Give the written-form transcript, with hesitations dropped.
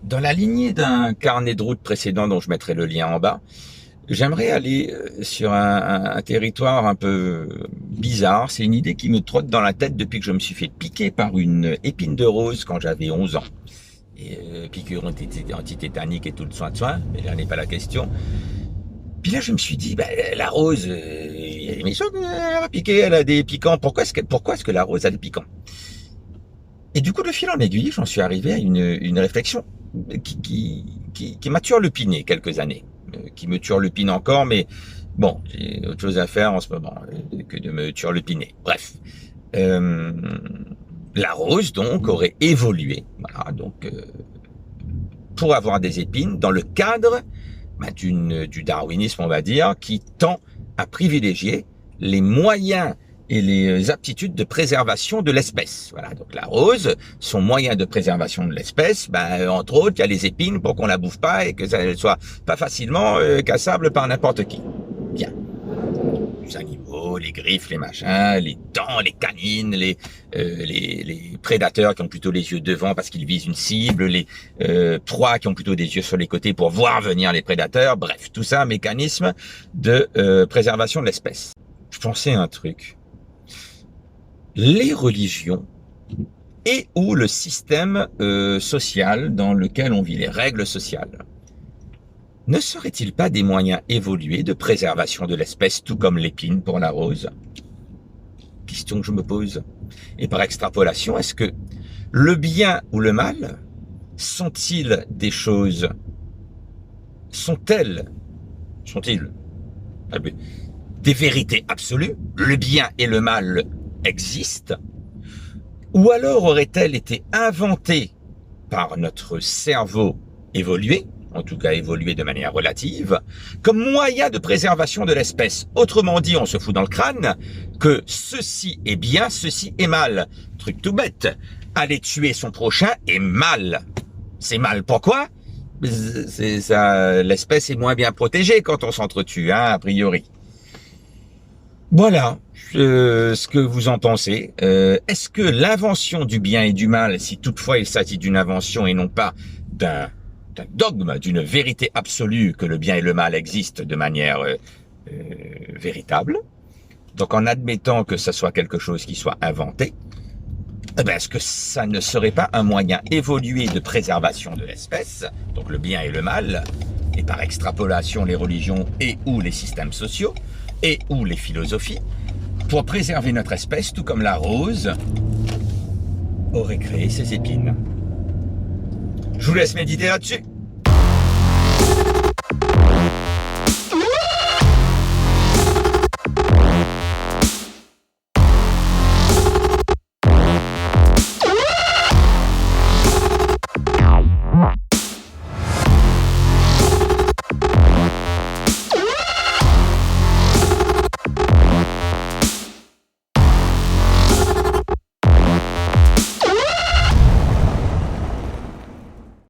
Dans la lignée d'un carnet de route précédent dont je mettrai le lien en bas, j'aimerais aller sur un territoire un peu bizarre. C'est une idée qui me trotte dans la tête depuis que je me suis fait piquer par une épine de rose quand j'avais 11 ans. Et piqûre antitétanique et tout le soin, mais là n'est pas la question. Puis là je me suis dit, la rose, il y a des méchants, elle a piqué, elle a des piquants. Pourquoi est-ce que la rose a des piquants? Et du coup, de fil en aiguille, j'en suis arrivé à une réflexion qui m'a turlupiné quelques années, qui me turlupine encore, mais bon, j'ai autre chose à faire en ce moment que de me turlupiner. Bref, euh, la rose donc aurait évolué, voilà, donc pour avoir des épines dans le cadre du darwinisme, on va dire, qui tend à privilégier les moyens et les aptitudes de préservation de l'espèce. Voilà, donc la rose, son moyen de préservation de l'espèce, entre autres, il y a les épines pour qu'on la bouffe pas et que ça ne soit pas facilement cassable par n'importe qui. Bien. Les animaux, les griffes, les machins, les dents, les canines, les prédateurs qui ont plutôt les yeux devant parce qu'ils visent une cible, les proies qui ont plutôt des yeux sur les côtés pour voir venir les prédateurs. Bref, tout ça, mécanisme de préservation de l'espèce. Je pensais à un truc. Les religions et ou le système social dans lequel on vit, les règles sociales, ne seraient-ils pas des moyens évolués de préservation de l'espèce, tout comme l'épine pour la rose? Question que je me pose. Et par extrapolation, est-ce que le bien ou le mal sont-ils des choses? Sont-ils des vérités absolues? Le bien et le mal existent? Ou alors auraient-elles été inventées par notre cerveau évolué, en tout cas évolué de manière relative, comme moyen de préservation de l'espèce? Autrement dit, on se fout dans le crâne que ceci est bien, ceci est mal. Truc tout bête. Aller tuer son prochain est mal. C'est mal. Pourquoi? C'est ça, l'espèce est moins bien protégée quand on s'entretue, a priori. Voilà ce que vous en pensez. Est-ce que l'invention du bien et du mal, si toutefois il s'agit d'une invention et non pas d'un dogme, d'une vérité absolue que le bien et le mal existent de manière véritable, donc en admettant que ce soit quelque chose qui soit inventé, est-ce que ça ne serait pas un moyen évolué de préservation de l'espèce, donc le bien et le mal, et par extrapolation les religions et ou les systèmes sociaux, et ou les philosophies, pour préserver notre espèce, tout comme la rose aurait créé ses épines? Je vous laisse méditer là-dessus.